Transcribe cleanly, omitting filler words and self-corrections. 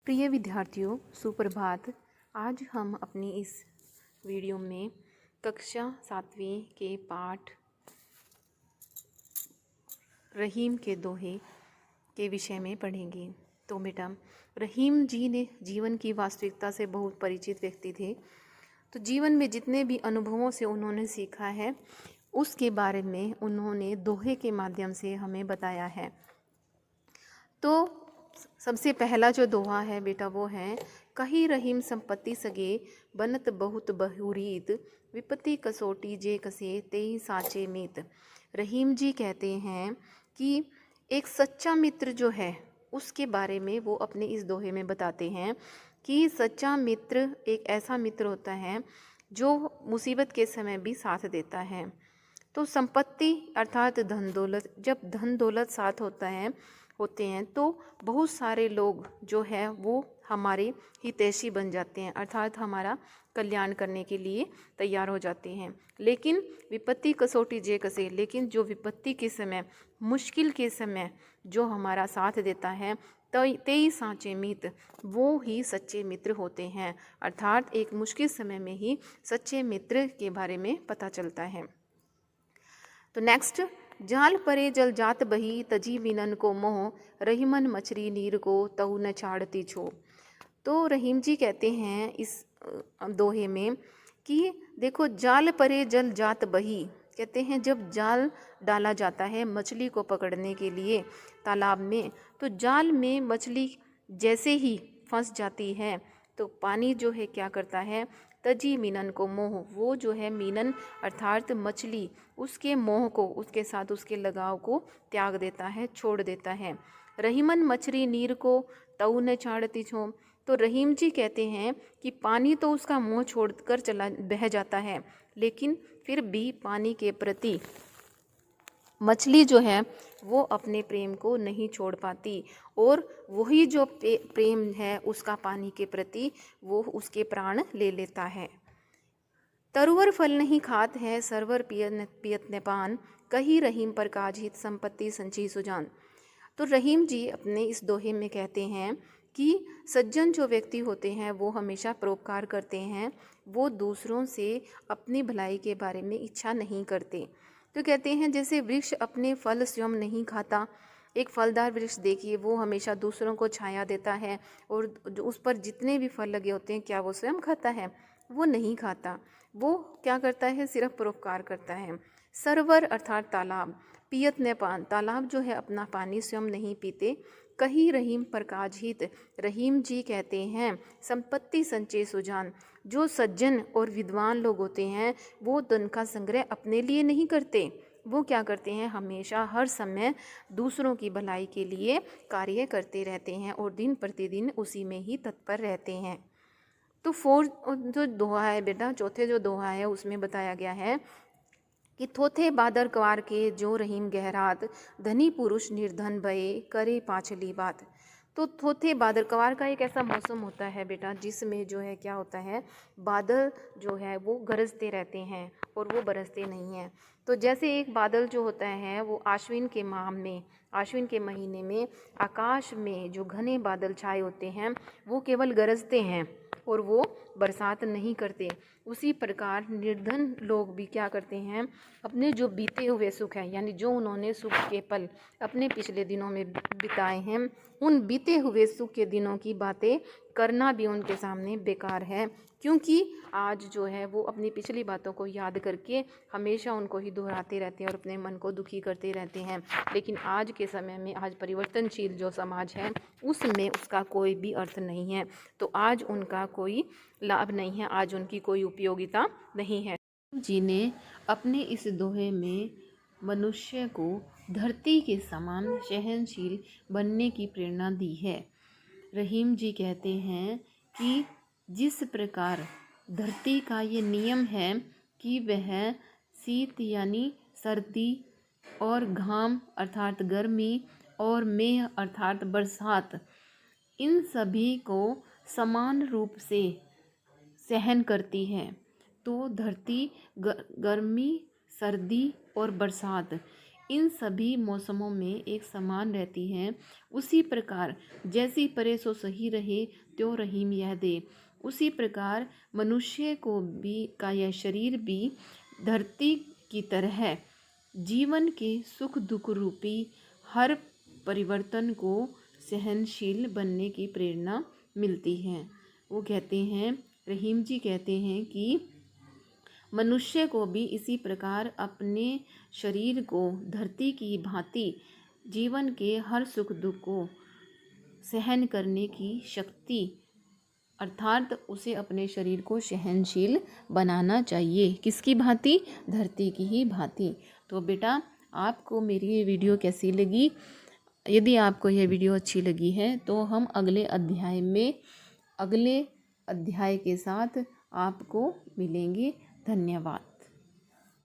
प्रिय विद्यार्थियों, सुप्रभात। आज हम अपनी इस वीडियो में कक्षा 7वीं के पाठ रहीम के दोहे के विषय में पढ़ेंगे। तो बेटा, रहीम जी ने जीवन की वास्तविकता से बहुत परिचित व्यक्ति थे। तो जीवन में जितने भी अनुभवों से उन्होंने सीखा है उसके बारे में उन्होंने दोहे के माध्यम से हमें बताया है। तो सबसे पहला जो दोहा है बेटा वो है, कही रहीम संपत्ति सगे बनत बहुत बहुरीत, विपत्ति कसोटी जे कसे तेई साचे मीत। रहीम जी कहते हैं कि एक सच्चा मित्र जो है उसके बारे में वो अपने इस दोहे में बताते हैं कि सच्चा मित्र एक ऐसा मित्र होता है जो मुसीबत के समय भी साथ देता है। तो संपत्ति अर्थात धन दौलत, जब धन दौलत साथ होते हैं तो बहुत सारे लोग जो है वो हमारे हितैषी बन जाते हैं, अर्थात हमारा कल्याण करने के लिए तैयार हो जाते हैं। लेकिन विपत्ति कसौटी जे कसे, लेकिन जो विपत्ति के समय, मुश्किल के समय जो हमारा साथ देता है तेई साँचे मित्र, वो ही सच्चे मित्र होते हैं। अर्थात एक मुश्किल समय में ही सच्चे मित्र के बारे में पता चलता है। तो नेक्स्ट, जाल परे जल जात बही तजी विनन को मोह, रहीमन मछरी नीर को तहु न छाड़ती छो। तो रहीम जी कहते हैं इस दोहे में कि देखो, जाल परे जल जात बही, कहते हैं जब जाल डाला जाता है मछली को पकड़ने के लिए तालाब में, तो जाल में मछली जैसे ही फंस जाती है तो पानी जो है क्या करता है, तजी मीनन को मोह, वो जो है मीनन अर्थात मछली उसके मोह को, उसके साथ उसके लगाव को त्याग देता है, छोड़ देता है। रहीमन मछली नीर को तऊ न छाड़ती छो। तो रहीम जी कहते हैं कि पानी तो उसका मोह छोड़कर चला बह जाता है, लेकिन फिर भी पानी के प्रति मछली जो है वो अपने प्रेम को नहीं छोड़ पाती, और वही जो प्रेम है उसका पानी के प्रति, वो उसके प्राण ले लेता है। तरुवर फल नहीं खात है सरवर पियत ने पान, कही रहीम पर काजित संपत्ति संची सुजान। तो रहीम जी अपने इस दोहे में कहते हैं कि सज्जन जो व्यक्ति होते हैं वो हमेशा परोपकार करते हैं, वो दूसरों से अपनी भलाई के बारे में इच्छा नहीं करते। तो कहते हैं जैसे वृक्ष अपने फल स्वयं नहीं खाता, एक फलदार वृक्ष देखिए वो हमेशा दूसरों को छाया देता है, और उस पर जितने भी फल लगे होते हैं क्या वो स्वयं खाता है? वो नहीं खाता। वो क्या करता है? सिर्फ परोपकार करता है। सरोवर अर्थात तालाब, पियत ने पान, तालाब जो है अपना पानी स्वयं नहीं पीते। कही रहीम पर काजित, रहीम जी कहते हैं संपत्ति संचय सुजान, जो सज्जन और विद्वान लोग होते हैं वो धन का संग्रह अपने लिए नहीं करते, वो क्या करते हैं, हमेशा हर समय दूसरों की भलाई के लिए कार्य करते रहते हैं और दिन प्रतिदिन उसी में ही तत्पर रहते हैं। तो जो दोहा है बेटा, चौथे जो दोहा है उसमें बताया गया है कि थोथे बादर कवार के जो रहीम गहरात, धनी पुरुष निर्धन भये करे पाछली बात। तो थोथे बादल कवार का एक ऐसा मौसम होता है बेटा जिसमें जो है क्या होता है, बादल जो है वो गरजते रहते हैं और वो बरसते नहीं हैं। तो जैसे एक बादल जो होता है वो आश्विन के माह में, आश्विन के महीने में आकाश में जो घने बादल छाए होते हैं वो केवल गरजते हैं और वो बरसात नहीं करते, उसी प्रकार निर्धन लोग भी क्या करते हैं, अपने जो बीते हुए सुख है, यानी जो उन्होंने सुख के पल अपने पिछले दिनों में बिताए हैं, उन बीते हुए सुख के दिनों की बातें करना भी उनके सामने बेकार है, क्योंकि आज जो है वो अपनी पिछली बातों को याद करके हमेशा उनको ही दोहराते रहते हैं और अपने मन को दुखी करते रहते हैं। लेकिन आज के समय में, आज परिवर्तनशील जो समाज है उसमें उसका कोई भी अर्थ नहीं है, तो आज उनका कोई लाभ नहीं है, आज उनकी कोई उपयोगिता नहीं है। जी ने अपने इस दोहे में मनुष्य को धरती के समान सहनशील बनने की प्रेरणा दी है। रहीम जी कहते हैं कि जिस प्रकार धरती का ये नियम है कि वह शीत यानी सर्दी और घाम अर्थात गर्मी और मेह अर्थात बरसात, इन सभी को समान रूप से सहन करती है। तो धरती गर्मी, सर्दी और बरसात, इन सभी मौसमों में एक समान रहती हैं। उसी प्रकार जैसी परे सो सही रहे, त्यों रहीम यह दे। उसी प्रकार मनुष्य को भी का यह शरीर भी धरती की तरह जीवन के सुख दुख रूपी हर परिवर्तन को सहनशील बनने की प्रेरणा मिलती है। वो कहते हैं, रहीम जी कहते हैं कि मनुष्य को भी इसी प्रकार अपने शरीर को धरती की भांति जीवन के हर सुख दुख को सहन करने की शक्ति, अर्थात उसे अपने शरीर को सहनशील बनाना चाहिए। किसकी भांति? धरती की ही भांति। तो बेटा, आपको मेरी ये वीडियो कैसी लगी? यदि आपको यह वीडियो अच्छी लगी है तो हम अगले अध्याय के साथ आपको मिलेंगे। धन्यवाद।